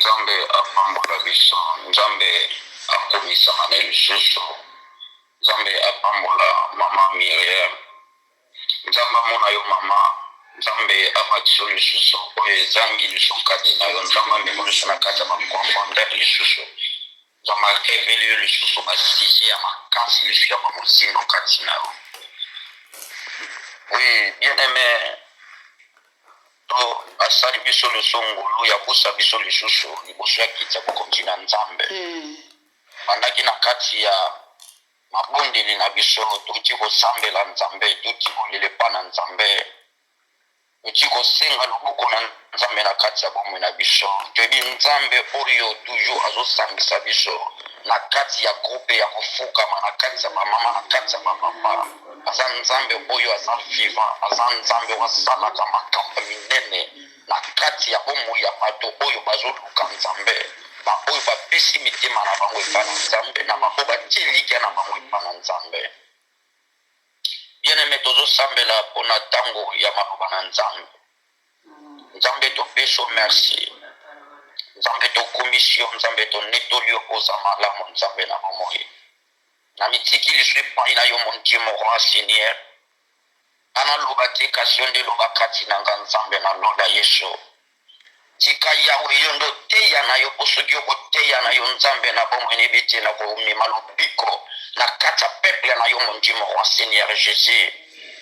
Nzambe apambola biso, Nzambe akomisa na lisusu, Nzambe apambola mama Miriam, Nzambe amona yo mama, Nzambe apatiso lisusu oyo ezangi liso kati na yo, Nzambe amema liso na kati ya baprofondeur lisusu, Nzambe arevele yo lisusu basije ya makasi liso ya bamozindo kati na yo. Oui, bien aimé, to asali biso liso ngulu ya busa biso lisusu liboso ya kiti ya bokonzi na Nzambe. Bandaki na kati ya mabondeli na biso tuti kosambela Nzambe, tuti kolelepa na Nzambe, tuti kosenga loboko na Nzambe na kati ya bomoi na biso. Toyebi Nzambe oyo toujours azosambisa biso na kati ya groupe ya kofukama, na kati ya bamama, na kati ya bapapa. Aza Nzambe oyo aza vivant, aza Nzambe oyo asalaka makambo minene na kati ya bomoi ya bato oyo bazoluka Nzambe, baoyo bapesi mitema na bango epa na Nzambe, na baoyo batie likia na bango epa na Nzambe. Bien-aimé, tozosambela mpona ntango ya maloba na Nzambe. Nzambe topeso merci, Nzambe tokumisi yo, Nzambe tonetoli yo koza malamu, Nzambe na bomoi. Na mitiki liso epai na yo mon Dieu mon roi Seigneur, ana loba te kasi yo nde loba kati na nga Nzambe na lola Yesu. Tika yawe yo ndo teya na yo, posoki okoteya na yo Nzambe na bomoi nebete na komema lobiko na kati ya peuple na yo mon Dieu mon roi Seigneur Jésus.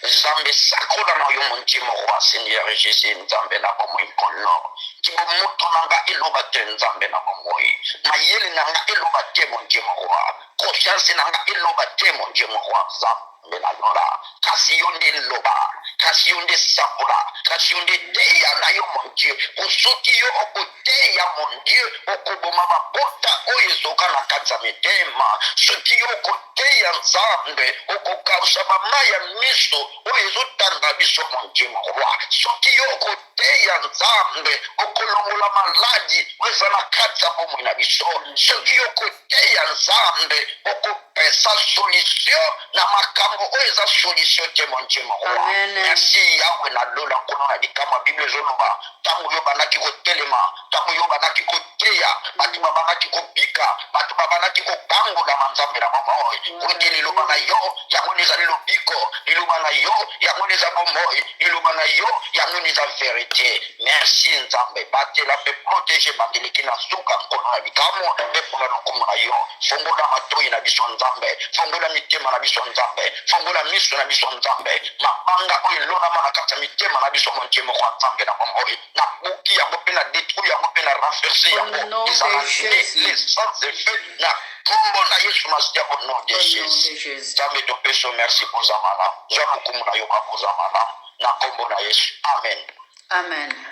Nzambe sakola na yo mon Dieu mon roi Seigneur Jésus, Nzambe na bomoi kono kibo moto nanga eloba te Nzambe na bomoi, mayele nanga eloba te mon Dieu mon roi, confiance nanga eloba te mon Dieu mon roi Nzambe na lola, kasi yo nde loba, kasi yo nde sakola, kasi yo nde teya na yo mon Dieu. Osoki yo okoteya mon Dieu, okoboma mabota oyo ezoka na kati ya mitema. Soki yo okoteya Nzambe, okokausa bamai ya miso oyo ezotanga biso mon Dieu mon roi. Soki yo okoteya Nzambe, okolongola maladi oyo eza na kati ya bomoi na biso. Soki yo okoteya Nzambe, okopesa solution na makambo oyo eza solution te mon Dieu mon roi. Merci yawe na lola kono na likama Bible ezoloba tango yo banaki kotelema, tango yo banaki koteya, bato babanaki kobika, bato babanaki kokangola manzambe na bomoi. Kote liloba na yo yango ezali lobiko, liloba na yo yango eza bomoi, liloba na yo yango eza verite. Merci Nzambe, batela pe protéger bandeleki na suka kono na likamo pe pona lokomo na yo. Fongola matoi na biso Nzambe, fongola mitema na biso Nzambe, fongola miso na biso Nzambe, mabanga oyo lona mana kati ya mitema na biso mon Dieu mon roi Nzambe na bomoi. Na buki yango pe na détruit yango pe na renverser yango, ezala les sans effet na kombo na Yesu Masiya au nom de Jésus. Nzambe topeso merci pour zamana, zwa mokumu na yo bakoza malamu na kombo na Yesu. Amen. Amen.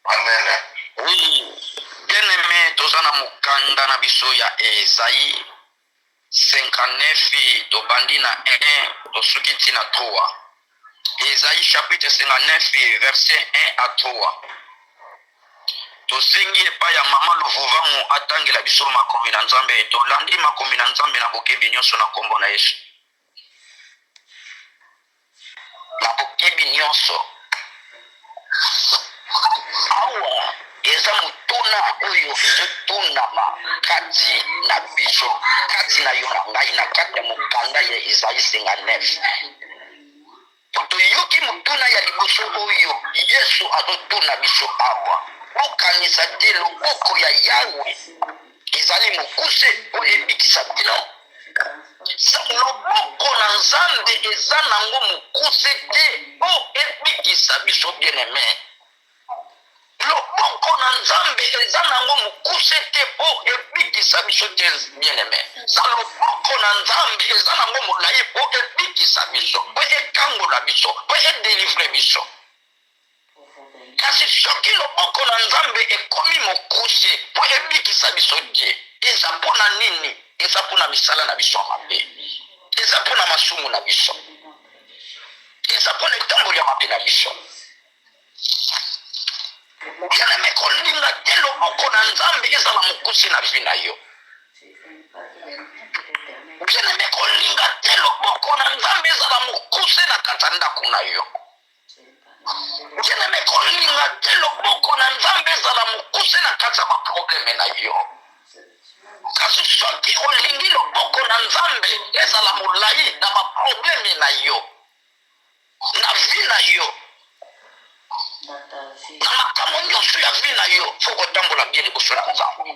Amen. Oui, bien-aimé, tozana mukanda na biso ya Esaïe 59 tobandi na 1 tosuki tina 3. Esaïe chapitre 59 verset 1 à 3. Tosengi epai ya mama Luvuvangu atangela biso makomi na Nzambe, tolandi makomi na Nzambe na bokebi nyonso na kombo na Yesu. Na bokebi nyonso awa eza mutuna oyo ezotunama kati na biso, kati na yo na ngai, na kati ya mokanda ya Esaïe 59. Toyoki mutuna ya liboso oyo Yesu azotuna biso awa. Okanisa te loboko ya Yawe ezali mokuse oyo ebikisa bino. Loboko na Nzambe eza nango mokuse te o ebikisa biso bien-aimé. Loboko na Nzambe eza nango mokuse te po ebikisa biso te bien-aimé. Sa loboko na Nzambe eza nango molai po ebikisa biso, po ekangola biso, po edelivre biso. Kasi soki loboko na Nzambe ekomi mokuse po ebikisa biso te, eza mpona nini? Eza mpona misala na biso mabe, eza mpona masumu na biso, eza mpona etamboli ya mabe na biso. Bien-aimé, kolinga te loboko na Nzambe eza na mokuse na vi na yo. Bien-aimé, kolinga te loboko na Nzambe eza na mokuse na kati ya ndako na yo. bien-aimé kolinga te loboko na nzambe ezala mokuse na kati ya baprobleme na yo. Kasi soki olingi loboko na nzambe ezala molai na baprobleme na yo, na vi na yo, na makambo nyonso ya vi na yo, fo kotambola bien liboso na nzambe.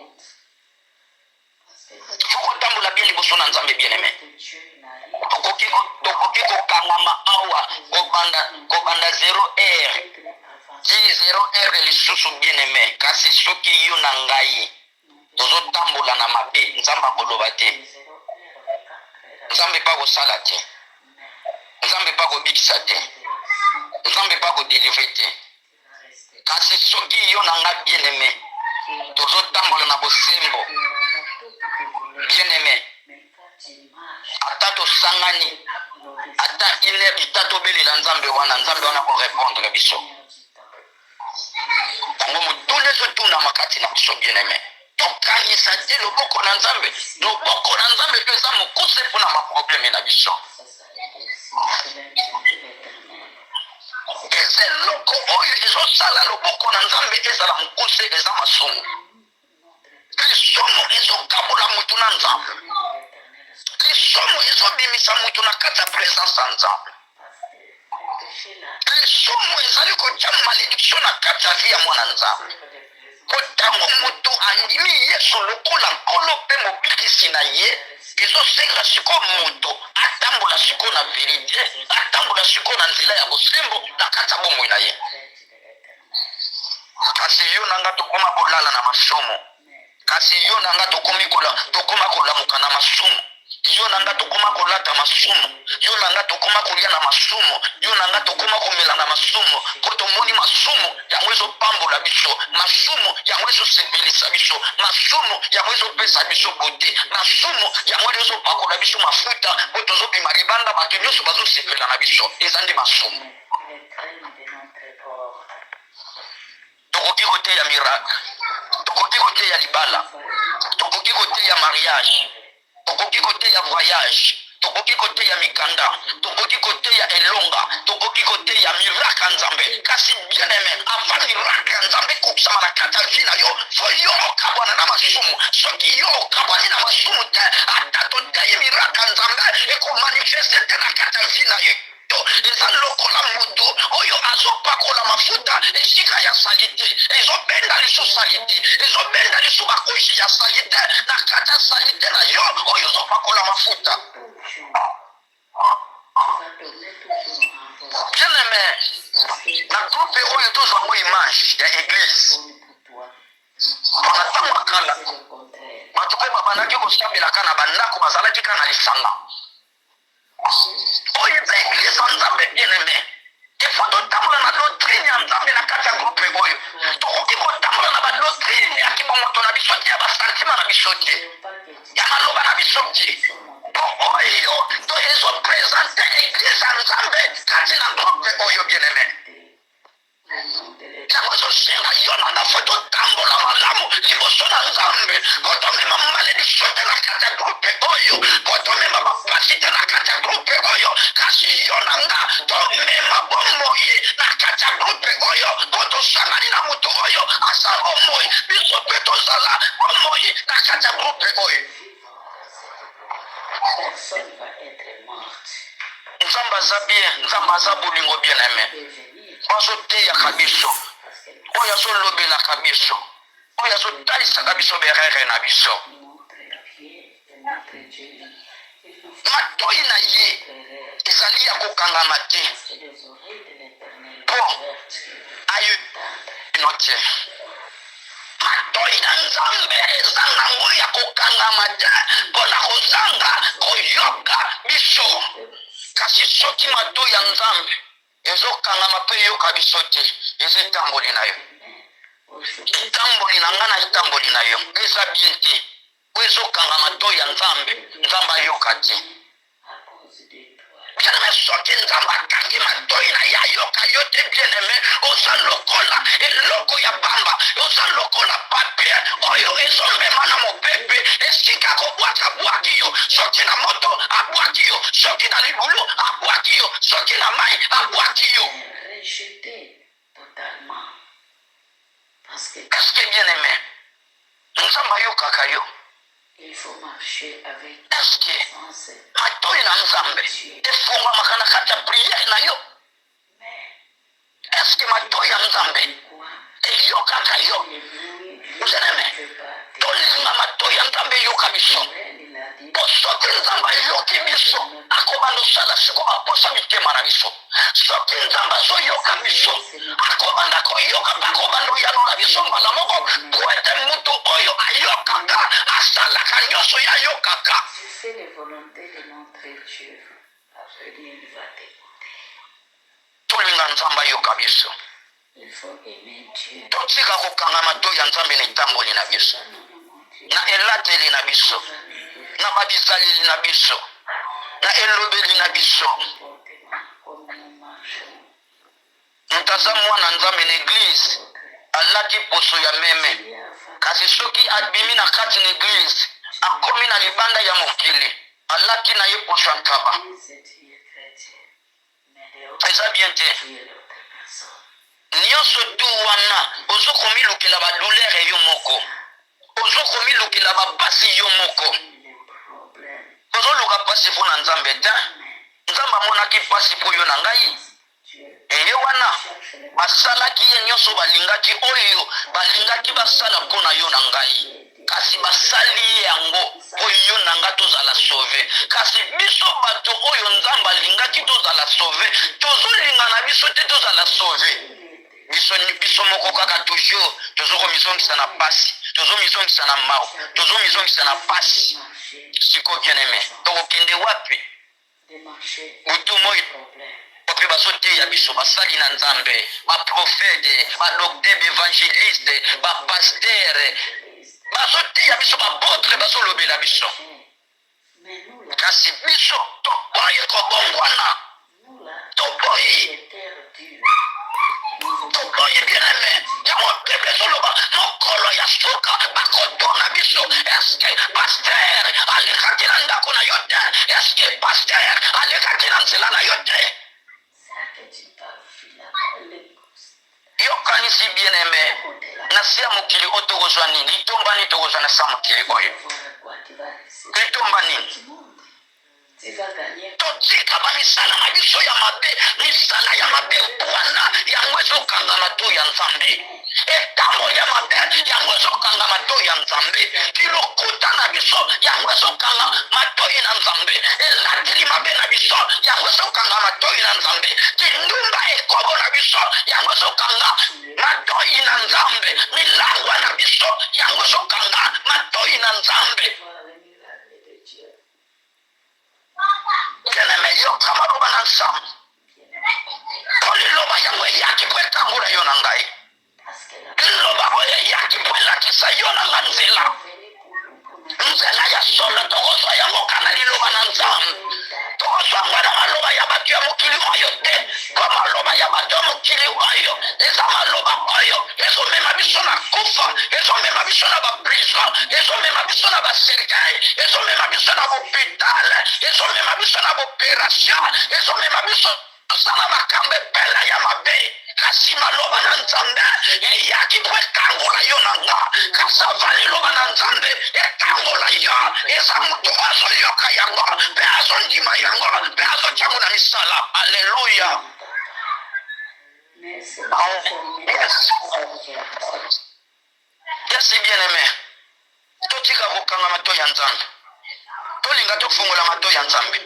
Fo kotambola bien liboso na nzambe, bien-aimé. Tokoki kokangama awa kobanda 0 ti 0 lisusu, bien-aimé. Kasi soki yo na ngai tozotambola na mabe, nzambe akoloba te, nzambe pa kosala te, nzambe pa kobikisa te, nzambe pa kodelivre te. Kasi soki yo na nga, bien-aimé, tozotambola na bosembo, bien-aimé, ata tosangani ata ine ita tobelela nzambe wana korepondre biso. Tango mutule ezotuna makati na biso, bien-aimé, tokangisa te loboko na nzambe. Loboko na nzambe mpe eza mokuse mpona maprobleme na biso. eza eloko oyo ezosala loboko na nzambe ezala mokuse, eza masumu. Lisomo ezokabola mutu na nzambe, lisomo ezobimisa mutu na kati ya presence ya nzambe, lisomo ezali kotia malédiction na kati ya vie ya mwana nzambe. Kotango mutu andimi Yesu lokola nkolo mpe mobikisi na ye, ezosenga siko mutu atambola siko na verite, atambola siko na nzela ya bosembo na kati ya bomoi na ye. Kasi yo nanga tokoma kolala na masumu, kasi yo nanga tokoma kolamuka na masumu, yo nanga tokoma kolata masumu, yo nanga tokoma kolia na masumu, yo nanga tokoma komela na masumu. Po tomoni masumu yango ezopambola biso, masumu yango ezosepelisa biso, masumu yango ezopesa biso bote, masumu yango ezopakola biso mafuta po tozobima libanda bato nyonso bazosepela na biso. Eza nde masumu. Tokoki koteya miracle, tokoki koteya libala, tokoki koteya mariage, tokoki koteya voyage, tokoki koteya mikanda, tokoki koteya elonga, tokoki koteya miracle nzambe. Kasi bien-aimé, avant miracle nzambe kokisama na kati ya vie na yo, fo yo okabwana na masumu. Soki yo okabwani na masumu te, ata toteyi miracle nzambe ekomanifeste te na kati ya vie na yo. Eza lokola mutu oyo azopakola mafuta esika ya salite, ezobenda lisu salite, ezobenda lisu bakushi ya salite na kati ya salite na yo oyo ozopakola mafuta. Bien-aimé, na groupe oyo tozwango image ya église mpona ntango akala bato mpe babandaki kosambelaka na bandako bazalaki kaka na lisanga oyo eza église ya nzambe. Bien-aimé, ifo totambola na doctrine ya nzambe na kati ya groupe oyo. Tokoki kotambola na badoctrine ya kibongoto na biso te, ya basentima na biso te, ya maloba na biso te. Po oyo to ezopresente église ya nzambe kati na groupe oyo. Bien-aimé, yango ezosenga yo nanga fo totambola malamu liboso na nzambe, po tomema malédiction te na kati ya groupe oyo, po tomema bapasi te na kati ya groupe oyo. Kasi yo nanga tomema bomoi na kati ya groupe oyo, po tosangani na mutu oyo asa bomoi, biso mpe tozala bomoi na kati ya groupe oyo. Nzambe aza bien, nzambe aza bolingo. Bien-aimé, azoteyaka biso, oyo azolobelaka biso, oyo azotalisaka biso berere na biso. Matoi na ye ezali ya kokangama te po ayo ino te. Matoi na nzambe eza nango ya kokangama te mpona kozanga koyoka biso. Kasi soki matoi ya nzambe ezokangama mpe yoka biso te, eza etamboli na yo, etamboli na nga na etamboli na yo eza bien te. Po ezokanga matoi ya nzambe, nzambe ayoka te. Bien-aimé, soki nzambe akangi matoi na ye ayoka yo te, bien-aimé, oza lokola eloko ya pamba, oza lokola papie oyo ezomema na mopepe esika kobwaka yo. Soki na moto abwaki yo, soki na libulu abwaki yo, soki na mai abwaki yo. Est-ce que bien aimé nzambe ayokaka yo? Il faut marcher avec est-ce que matoi na nzambe efungwamaka na kati ya priere na yo? Est-ce que matoi ya nzambe eyokaka yo? Bien-aimé, tolinga matoi ya nzambe eyoka biso. Po soki nzambe ayoki biso akobanda osala siko aposa mitema na biso. Soki nzambe azoyoka biso akobanda koyoka bakobanda oyanola biso mbala moko po ete mutu oyo ayokaka asalaka nyonso ye ayokaka. Tolinga nzambe ayoka biso. Totika kokanga matoi ya nzambe na etamboli na biso, na elateli na biso, na babizaleli na biso, na elobeli na biso. Ntaza mwana nzambe na eglise alati poso ya meme, kasi soki abimi na kati na eglise akomi na libanda ya mokili alati na ye poso ya ntaba. Eza bien te. Nyonso tu wana ozokomilukela badolere yo moko, ozokomilukela bapasi yo moko, ozoluka pasi mpo na nzambe te. Nzambe amonaki pasi mpo yo na ngai, eye wana basalaki ye nyonso balingaki oyo balingaki basala mpo na yo na ngai, kasi basali ye yango mpo yo na nga tozala sauve. Kasi biso bato oyo nzambe alingaki tozala sauve tozolinga na biso te tozala sauve. Biso moko kaka toujours tozokomizongisa na pasi, tozomizongisa na mau, tozomizongisa na pasi. Siko bien aimé, tokokende wapi? Butu moi ope bazoteya biso basali na nzambe, baprofete, badokter, baevangeliste, bapastere, bazoteya biso, bapotre bazolobela biso. Kasi biso toboyi kobongwana, toboyi toboyi bien-aimé. Yango Bible ezoloba mokolo ya suka bakotona biso. Eske paster alekaki na ndako na yo te? Eske paster alekaki na nzela na yo te? Yokanisi bien-aimé, na se ya mokili oyo tokozwa nini? Litomba nini tokozwa na se ya mokili oyo? Litomba nini? Totika bamisala na biso ya mabe, misala ya mabe wana yango ezokanga matoi ya nzambe. Etango ya mabe yango ezokanga matoi ya nzambe. Kilokuta na biso yango ezokanga matoi na nzambe. Elatili mabe na biso yango ezokanga matoi na nzambe. Kindumba ekobo na biso yango ezokanga matoi na nzambe. Milangwa na biso yango ezokanga matoi na nzambe. Bien-aimé, yoka maloba na nzambe. Liloba yango eyaki po etambola yo na ngai. Liloba oyo eyaki po elakisa yo na nga nzela. Nzela ya solo tokozwa yango kana liloba na nzambe. Tokozwa ngo na maloba ya bato ya mokili oyo te. Po maloba ya bato ya mokili oyo eza maloba oyo ezomema biso na kufa, ezomema biso na baprison, ezomema biso na baserikali, ezomema biso na bopitale, ezomema biso na boperation, ezomema biso osala makambo epela ya mabe. Kasi maloba na nzambe eyaki po etangola yo na nga. Kasi ava liloba na nzambe etangola yo. Eza mutu azoyoka yango mpe azondima yango mpe azotyango na misala. Alleluya. Yes, bien-aimé, totika kokanga matoi ya nzambe, tolinga tofungola matoi ya nzambe.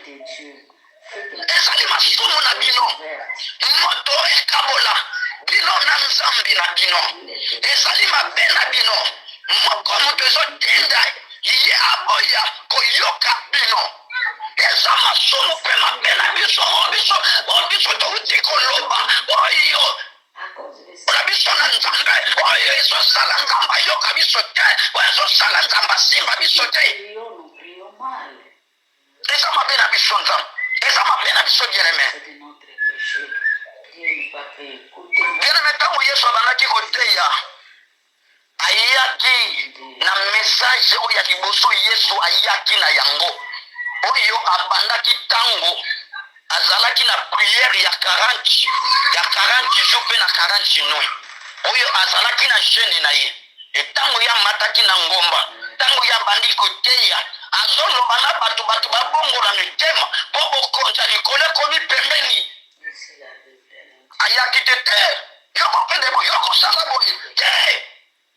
Ezali masumu na bino, moto ekabola bino na nzambe na bino. Ezali mabe na bino, moko moto ezotenda ye aboya koyoka bino. Eza masumu mpe mabe na biso. Biso touti koloba oyo na biso na nzambe oyo ezosala nzambe ayoka biso te, oyo ezosala nzambe asimba biso te. Eza mabe na biso nzambe, eza mabe na biso bien-aimé. Bien-aimé, ntango Yesu abandaki koteya ayaki na message oyo ya liboso. Yesu ayaki na yango oyo abandaki ntango azalaki na prière ya 40 jours mpe na 40 nuit oyo azalaki na jeune na ye. etango ya mataki na ngomba tango ya bandi koteya azoloba na bato babongola mitema po bokonza likolo ekomi pembeni ayaki te te yokosala boye te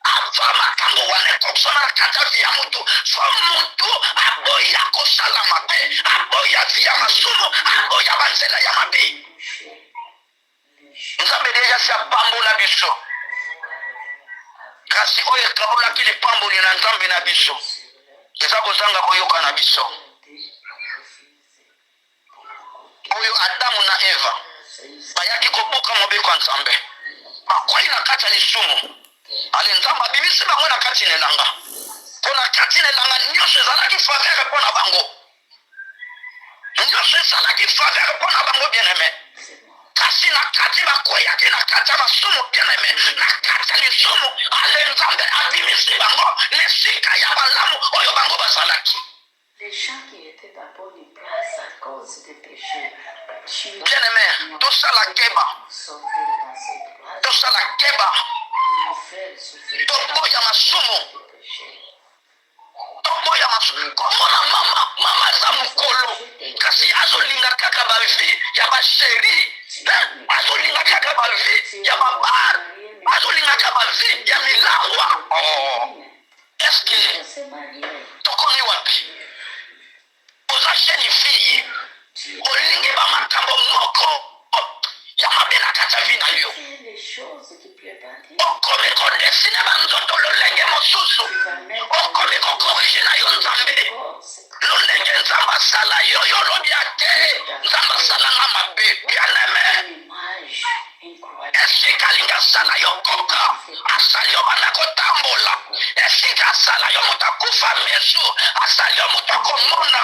ava makambo wana ekokosona na kati ya vi ya motu so motu aboya kosala mabe aboya vi ya masumu aboya banzela ya mabe nzambe deja si apambola biso kasi oyo ekabolaki lipamboli na nzambe na biso eza kozanga koyoka na biso oyo adamu na eva bayaki kobuka mobeko ya nzambe bakwai na kati ya lisumu ale nzambe abimisi bango na kati na elanga mpo na kati na elanga nyonso ezalaki favere mpo na bango nyonso ezalaki favere mpo na bango bien aime kasi na kati bakweyaki na kati ya masumu bien aime na kati ya lisumu ale nzambe abimisi bango na esika ya balamu oyo bango bazalaki. Les gens qui étaient à bonne place à cause des péchés, bien aimé, tosala keba tosala keba toboya masumu toboya masumu komona mama aza mokolo kasi azolinga kaka bavi ya basheri azolinga kaka bavi ya babar azolinga kaka bavi ya milangwa eske tokomi wapi oza jeune fille olingi bamakambo moko ya mabe na kati ya vi na yo okomi kodesine banzoto lolenge mosusu okomi kokorige na yo nzambe lolenge nzambe asala yo yo lobi ate nzambe asalanga mabe bianeme esika alingi asala yo koka asali yo banda kotambola esika asala yo moto akufa mesu asali yo moto akomona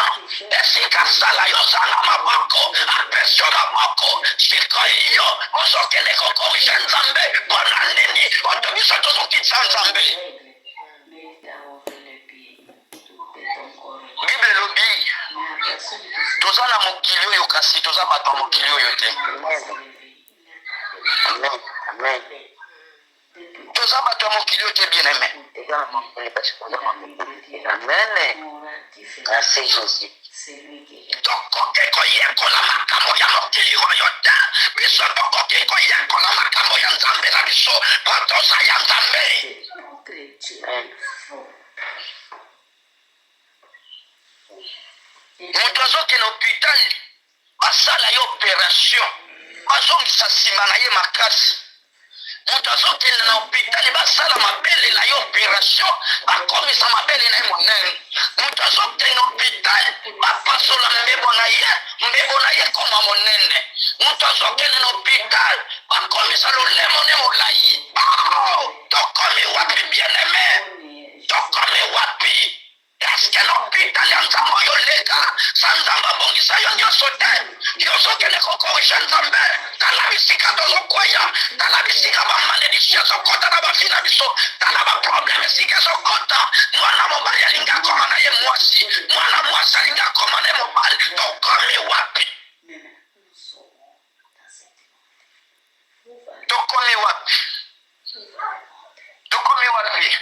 esika asala yo zanga maboko apesi yo maboko sikoyo ozokende kokorige nzambe mpona nini bato biso tozokitisa nzambe bible elobi toza na mokili oyo kasi toza bato ya mokili oyo te toza bato ya mokili oyo te bien aime tokoki koyekola makambo ya mokili oyo te biso tokoki koyekola makambo ya nzambe na biso po toza ya nzambe. moto azokende hôpital basala ye opération bazongisa nsima na ye makasi moto azokende na hôpital basala mabele na ye opération bakomisa mabele na ye monene moto azokende hôpital bapasola mbebo na ye koma monene moto azokende na hôpital bakomisa lolemo ne molai tokomi wapi bien aime tokomi wapi eske na hôpital ya nzambe oyo leka sa nzambe abongisa yo nyonso te yozokende kokorige nzambe tala bisika tozokwea tala bisika bamaledisio ezokota na bavi na biso tala baprobleme esika ezokota mwana mobali alingi akoma na ye mwasi mwana mwasi alingi akoma na ye mobali tokomi wapi tokomi wapi tokomi wapi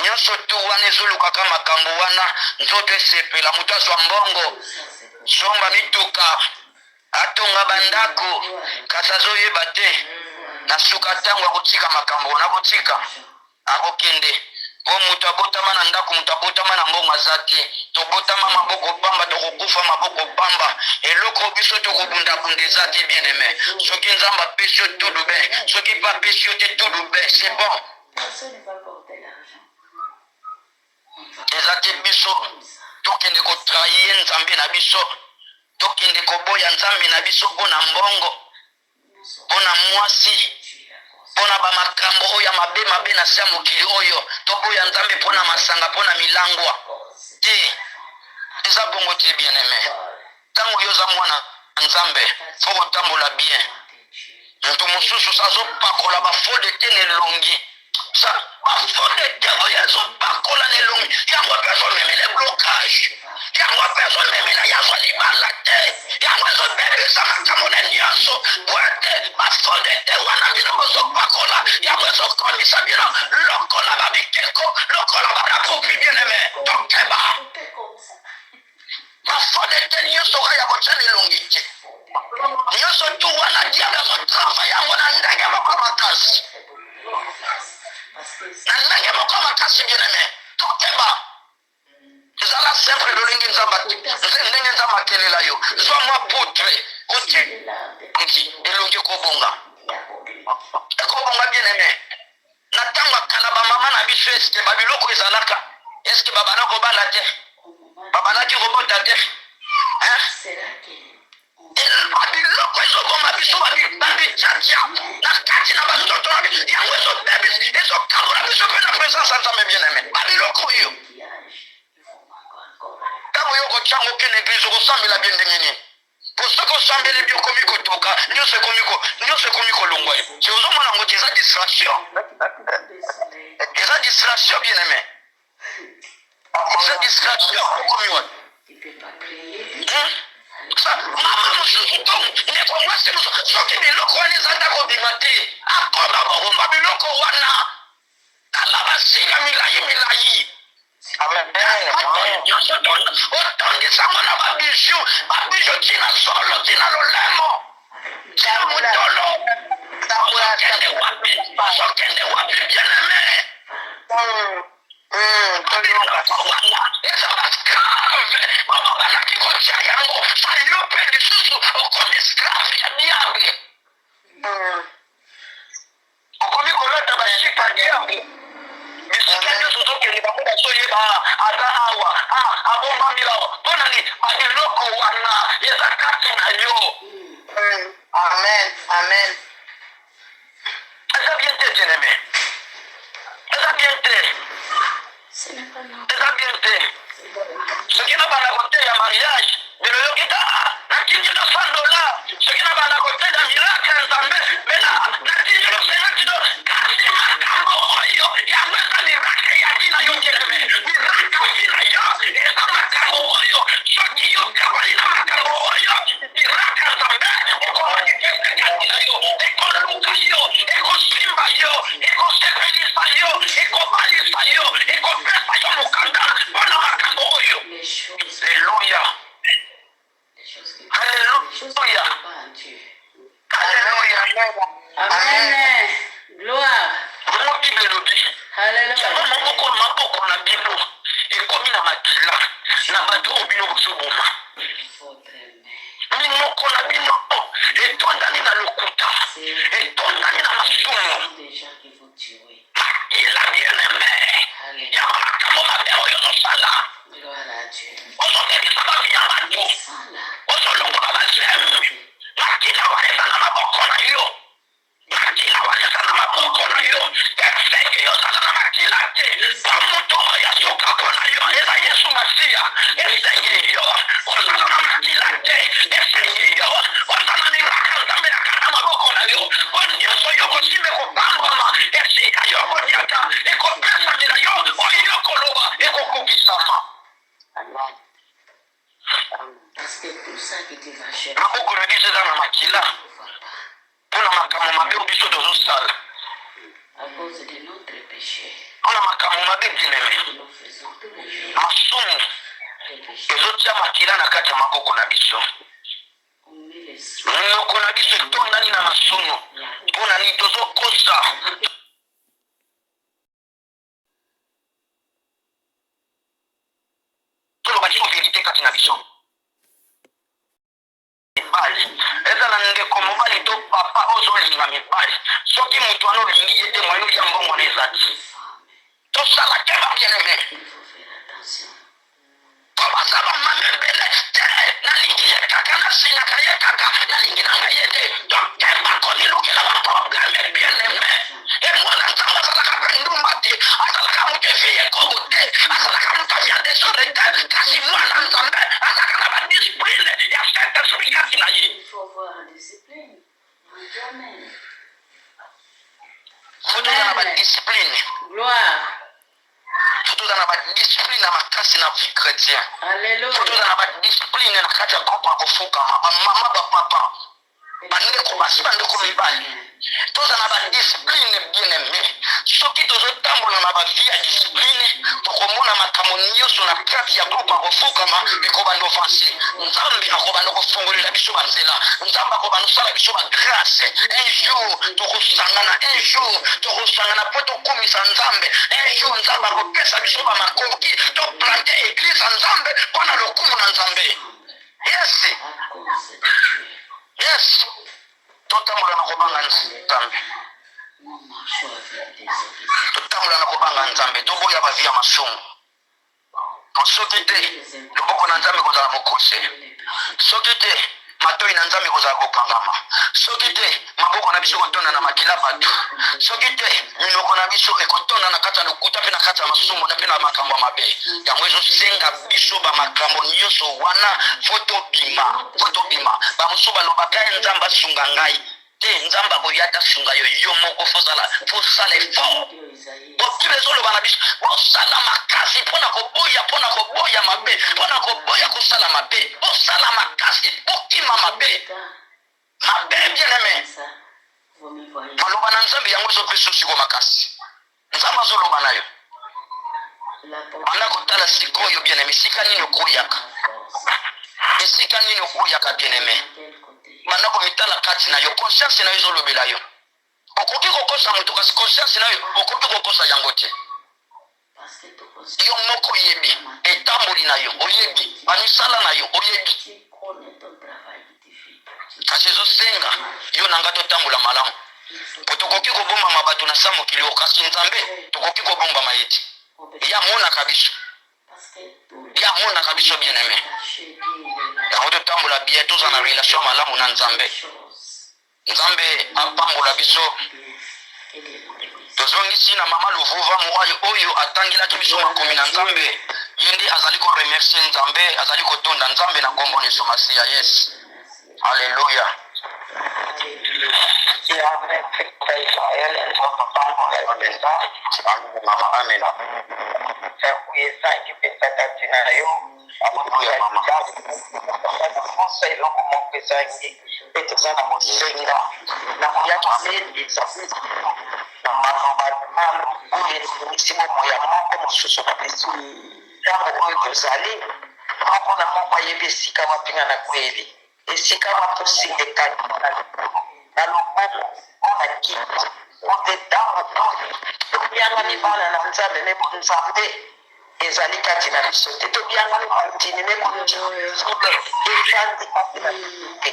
nyonso tu wana ezolukaka makambo wana nzoto esepela moto azwa mbongo somba mituka atonga bandako kasi azoyeba te na suka ntango akotika makambo wana akotika akokende po moto abotama na ndako moto abotama na mbongo aza te tobotama maboko pamba tokokufa maboko pamba eloko biso tokobundabunda eza te bien aime soki nzambe apesi yo tudu be soki mpe apesi yo te tudu be c'est bon eza te biso tokende kotrahie nzambe na biso tokende koboya nzambe na biso mpona mbongo mpona mwasi mpona bamakambo oyo ya mabe na se ya mokili oyo toboya nzambe mpona masanga mpona milangwa te eza bongo te bien aime ntango oyo oza mwana nzambe fo kotambola bien moto mosusu sazopakola bafode te na elongi bafode te oyo ezopakola na elongi yango mpe ezomemela blocage yango mpe ezomemela yazwa libala te yango ezobebisa makambo na nyonso po ete bafondete wana bino bozopakola ya bozokomisa bino lokola babikeko lokola banapupi bien-aimé tokeba bafondete nyonso kaya kotyana elongi te nyonso tu wana diable azotrava yango na ndenge moko makasi na ndenge moko makasi bien-aimé tokeba ezala simple lolingi nzambe ndenge nzambe akelela yo zwa mwa poutre otie elongi kobonga ekobonga bien-aimé na ntango akala bamama na biso eske babiloko ezalaka eske babana kobala te babanaki kobota te babiloko ezoboma biso babichacha na kati na banzoto na biso yango ezokabola biso mpe na présence ya nzambe bien-aimé babiloko oyo ntango yo kotyango okende eglize okosambela bie ndenge nini po soki osambeli bie okomi kotoka nyonso ekomi kolongwa yo se ozomona yango te eza distraction bien-aimé eza distraction okomi wa mama mosusu to ndeko mwasi mosusu soki biloko wana ezata kobima te akoma bobomba biloko wana tala basinga milayi otondisango na babiju tina solo tina lolemo tina mutolo sokende wapi bien-aimé babiloko wana eza basclave bababalaki kotya yango sayo mpe lisusu okomi esclave ya diable okomi kolota bashipa diable bisika nyonso tokende bango bazoyeba aza awa abombamila awa mpo nani babiloko wana eza kati na yo amen eza bien te bien-aimé eza bien te eza bien te soki na bana koteya mariage belo yokita natinjino $100 soki na bana koteya miracle nzambe mena natinjino $50 kasi makambo oyo yango eza miracle ya dina yo bien-aimé miracle dina yo eza makambo oyo soki yokabali na makambo oyo miracle nzambe ekomoni kese kati na yo ekoluka yo ekosimba yo ekosepelisa yo ekobalisa yo ekopesa yo mokanda mpona makambo oyo Alléluia. Alléluia. Alléluia. Amen. Gloire. Vraiment Bible elobi. Alléluia. maboko na bino ekomi na makila na bato oyo bino bozoboma minoko na bino etondani na lokuta etondani na masumu makila bien-aimé ya makambo mabe oyo ozosala ozobebisa babinya bato ozolongola bazemi makila waleza na maboko na yo makila waleza na maboko na yo eseke yozala na makila te pa moto oyo asokako na yo eza yesu masiya esenge yo ozala na makila te esenge yo ozala miraka nzambe akana maboko na yo onyonso yo kosime kopambwama esika yo kodiaka ekopesamela yo oyo koloba ekokokisama maboko na biso eza na makila mpona makambo mabe oyo biso tozosala mpona makambo mabe bien-aimé masumu ezotia makila na kati ya maboko na biso minoko na biso etondani na masumu mpona nini tozokosa tolobaki verite kati na biso mibali ezala ndeko mobali to papa ozolinga mibali soki moto wana olingi ye te moyo ya mbongo na eza ti tosala te bien-aimé kobaza bamamebele te nalingi ye kaka nasingaka ye kaka nalingi nanga ye te tokeba konilukela baprobleme bien-aimé emwana nzambe azalaka bandumba te azalaka moto eviye kongo te azalaka moto avia desore te kasi mwana nzambe azalaka na badiscipline ya saint-esprit kati na ye fotoza na badiscipline fotoza na badiscipline na makasi na vie chrétien fotoza na badiscipline na kati ya groupe ya kofukama bamama bapapa bandeko makasi bandeko mibali tozala badiscipline bien aimé soki tozotambola na bavie ya discipline tokomona makambo nyonso na kati ya groupe akofukama ekobanda ovanse nzambe akobanda kofungolela biso banzela nzambe akobanda kosala biso bagrâce un jour tokosangana un jour tokosangana mpo tokumisa nzambe un jour nzambe akopesa biso bamakoki toplante eglize ya nzambe mpo na lokumu na nzambe yes yes totambola na kobanga nzambe totambola na kobanga nzambe toboya bavie ya masumu soki te loboko na nzambe kozala mokose soki te matoi na nzambe kozala kokangama soki te maboko na biso kotonda na makila bato soki te minoko na biso ekotonda na kati ya lokuta mpe na kati ya masumu na mpe na makambo ya mabe yango ezosenga biso bamakambo nyonso wana fo tobima bamosusu balobaka ye nzambe asunga ngai te nzambe akoya ata sunga yo moko fosala effort bokili ezoloba na biso bosala makasi mpona koboya mabe mpona koboya kosala mabe bosala makasi bokima mabe bien aimé maloba na nzambe yango ezopesa osiko makasi nzambe azoloba na yo banda kotala sikoyo bien aimé esika nini okuyaka bien aimé banda komitala kati na yo conscience na yo ezolobela yo okoki kokosa moto kasi conscience na yo okoki kokosa yango te yo moko oyebi etamboli na yo oyebi bamisala na yo oyebi kasi ezosenga yo na nga totambola malamu po tokoki kobombama bato na sa mokili o kasi nzambe tokoki kobombama ye te yamonaka biso bien aimé yango totambola bien toza na relation malamu na nzambe apambola biso tozongisi na mama luvuva mowali oyo atangilaki biso makomi na nzambe ye nde azali koremercie nzambe azali kotonda nzambe na nkombo neso masiya yes alleluya amen etozana mosenga na koya tosendisa na malobalo oyo esimisi bomoya moko mosusu na biso ntango oyo tozali moko na moko ayebi esika mapinga na kweli esika maposingekani na loboko ona kiti ote ntango oyo tobianga libala na nzambe ne bonzambe ezali kati na biso te tobianga libantini ne bonzambe efandi kati na biso te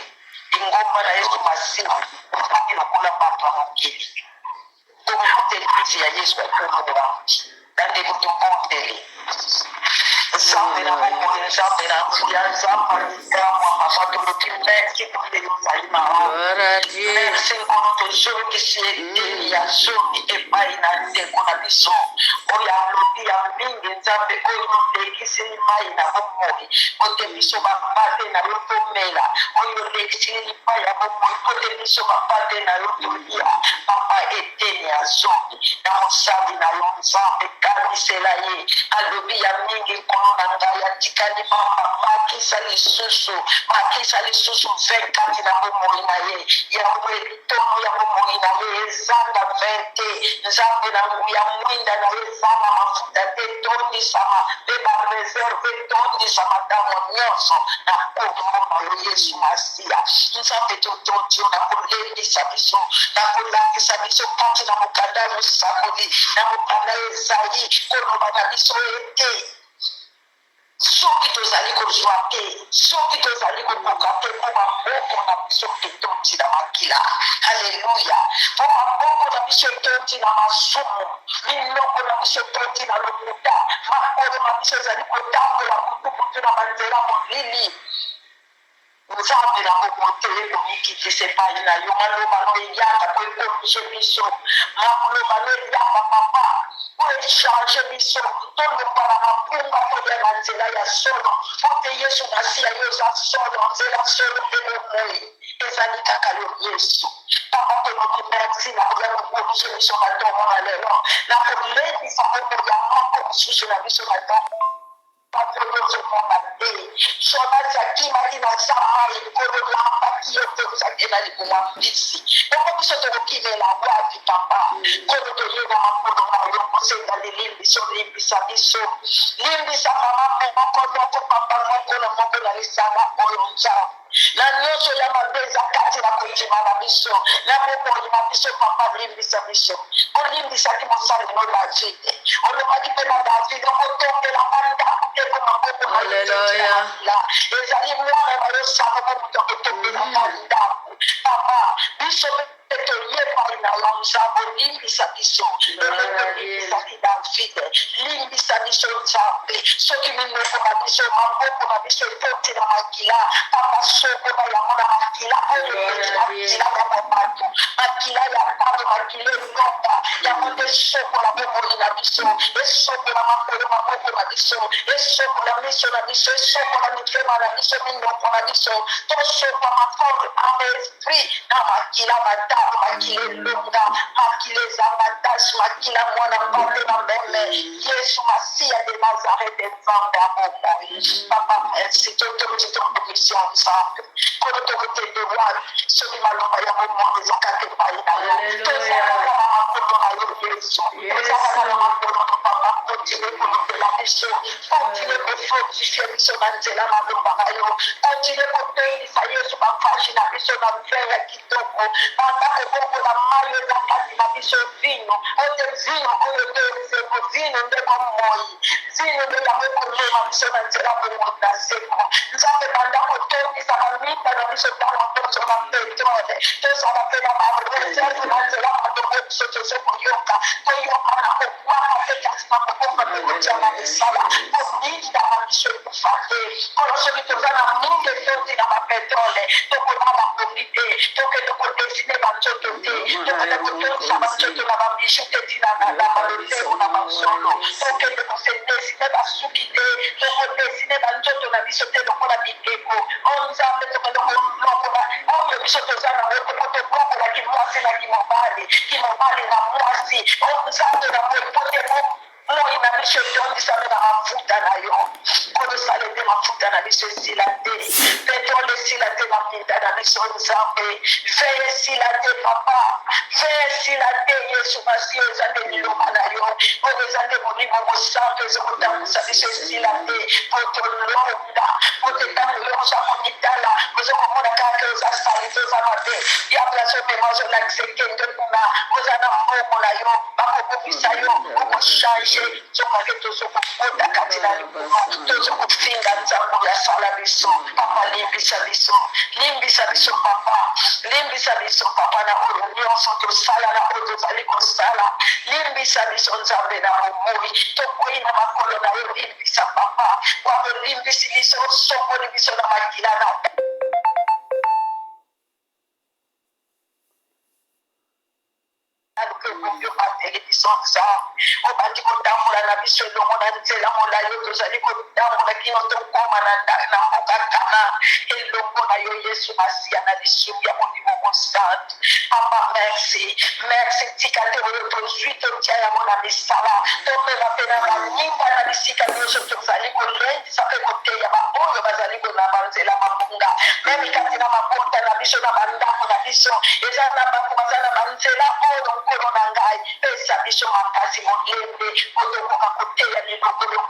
ingomba na yesu masimu otaki lokola bato ya mokili tokoteli kisi ya yesu akomona bandeko tokondeli nzambe na bomoi nzambe na nzia nzambe amatoloki merci tondeli ozali mao merci nkono tozongisi eteni ya zomi epai na ndeko na biso oyo alobi ya mingi nzambe oyo olekisi mai na bomoi kote biso bapate na yo tomela oyo olekisi lipai ya bomoi kote biso bapate na yo tolia papa eteni ya zomi na mosali na yo nzambe kamisela ye alobi ya mingi nkono na ngai atikali mama makisa lisusu 24 na bomoi na ye yango etono ya bomoi na ye ezanga 20 nzambe na nguya mwinda na ye ezanga mafuta te etondisama mpe bareserve etondisama ntango nyonso na kombo na yo yesu masiya nzambe tototio na kolendisa biso na kolakisa biso kati na mokanda ya mosakoli na mokanda ezali koloba na biso ete soki tozali kozwa te soki tozali kokoka te mpo maboko na biso etoti na makila halleluya mpo maboko na biso etoti na masumu minoko na biso etoti na lokuta makolo na biso ezali kotambola kutukutu na banzela molili nzambe na bokote ekomikitisa epai na yo maloba no eyaka po ekoluse biso maloba no eyaka papa po echange biso toloba na mapunga toya na nzela ya solo pote yesu masiya yo eza solo nzela solo mpe bomoi ezali kaka yo yesu papa tolobi merci na koya kokoluse biso matongo na lelo na kolendisa kombo ya moko mosusu na biso matongo patrozo monate shona zakima ina samai kodo lamba kiyoto zakena likuma pisi oko bisoto kokimela wapi papa kodo to yena makodo mayo kosenga limbisa biso limbisa mama moko papa moko na lisanga oyo njao la nyonso ya mabeza kati na kondima na biso na mokoli na biso papa limbisa biso olimbisaki mosali no davide olobaki mpe na davide okotongela bandako te komaboko nayola ezali mwana na yo salomo moto akotongela bandako papa biso mpe toyebali na yo nzambe limbisa biso elimbisaki davide limbisa biso nzambe soki minoko na biso maboko na biso etoti na makila papa soko na yango na makila oyomakila ya mobato makila ya tano makila elonga yango nde sokola bomoi na biso esokola makolo maboko na biso esokola miso na biso esokola mitema na biso minoko na biso tosoka makolo ame esprit na makila matano makila elonga makila ezanga tasi makila mwana mbango na meme yesu masiya de nazareth evanga bomoi papa merci totoki tokommission nzambe kono tokotende wapi soki maloba ya bomoi ezokate pai na yo tozalaka na makolo na yo yesu tozalaka na makolo papa continue kolobela biso continue kofortifie biso na nzela maloba na yo continue kotoyisa yesu bafashi na biso na mpe ya kitoko bandako bongo na mai eza kati na biso vino ote vino oyo nde esengo vino nde bomoi vino nde yango ekolema biso na nzela bongo na nzembo nzambe bandako tokisa baminda na biso ntango tozala petrole tozala mpe na bareserve na nzela madongo biso tozokoyoka toyoka na kokwaka mpe kasi na kokoka mpe kotia na misala kominda na biso ekufa te kolo soki toza na mingi etoti na bapetrole tokolala komi te tokende kodesine banzoto te tokende kotokisa banzoto na babiju te tina na baloteo na basolo tokende kosedesine basuki te tokodesine banzoto na biso te lokola mikeko onzambe tokende kolokola oyo biso toza na yo tokotobongola kimwasi na kimobali na mwasi onzambe na popote moi na biso etondisame na mafuta na yo kolosala ete mafuta na biso esila te petrole esila te na minda na biso nzambe veye esila te papa veye esila te yesu masiya eza nde liloba na yo oyo eza nde molimo mosantu ezokotambusa biso esila te po tolonga po tetano yo oza komitala ozokomona kaka oza sali toza mabe yabla azomema ozolakisa ekende kuna oza na mbongo na yo bakokobisa yo okochange zokake tozokokota kati na likuma tozokofinga nzambo yasala biso papa limbisa biso papa limbisa biso papa na oyo nyonso tosala na oyo tozali kosala limbisa biso nzambe na bomoi tokwei na makolo na yo limbisa papa wabo limbisi biso osongoli biso na makila na obandi kotambola na biso elongo na nzela molai tozali kotambola kino tokoma na mokakana elongo na yo yesu masiya na lisumu ya molimo mosantu papa merci tika te oyo tozwi totia yango na misala tomema mpe na baninga na bisika nyonso tozali kolendisa mpe koteya baoyo bazali kona banzela mabunga meme kati na mabota na biso na bandako na biso eza na bato baza na banzela oyo nkolo na ngai pesa biso makasi molembe otokoka koteya lilokolo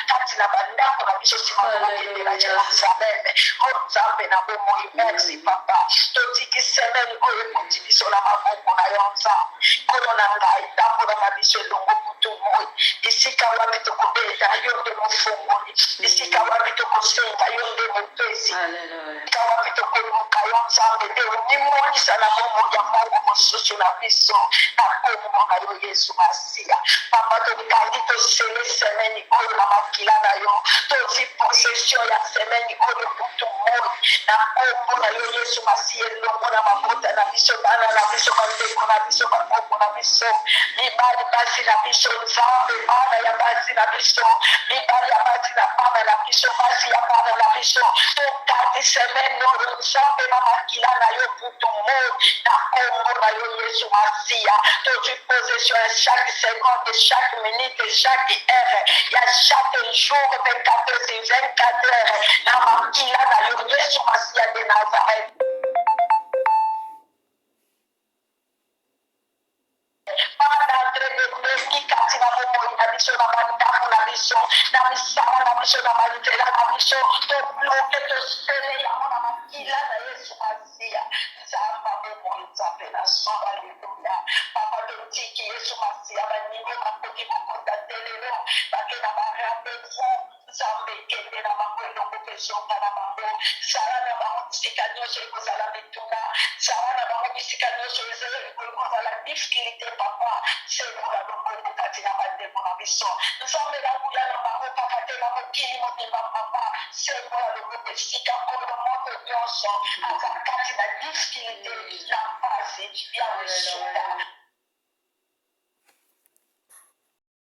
kati na bandako na biso nsima tokokendela jerusaleme o nzambe na bomoi merci papa totiki semene oyo ekoti biso na maboko na yo nzambe nkolo na ngai tambola na biso elongo kutu moi esika wapi tokobeta yo nde mofongoli esika wapi tokosenga yo nde mopesi esika wapi tokoluka yo nzambe nde onimonisa na bomoi ya mbongo mosusu na biso na kombo na yo yesu masiya papa tokangi tosele semene oyo na makila na yo tozwi possession ya semene oyo kutu moi na kombo na yo yesu masiya elongo na mabota na biso bana na biso bandeko na biso bakoko na biso mibali basi na biso nzambe bana ya basi na biso mibali ya basi na bana na biso basi ya bana na biso tokati semeno nzambe na makila na yo putumo na kombo na yo Yesu Masia tozu possession ya chaque seconde, chaque minute, chaque heure ya chaque jour 24 heures sur 24 heures na makila na yo Yesu Masia de Nazareth. Difficulté papa c'est pour la bonne katina bande pour la mission nous sommes là où la mama papa te la mokili mobimba papa c'est pour la bonne sika pour le monde nyonso akakati na difficulté na pasi ya msuda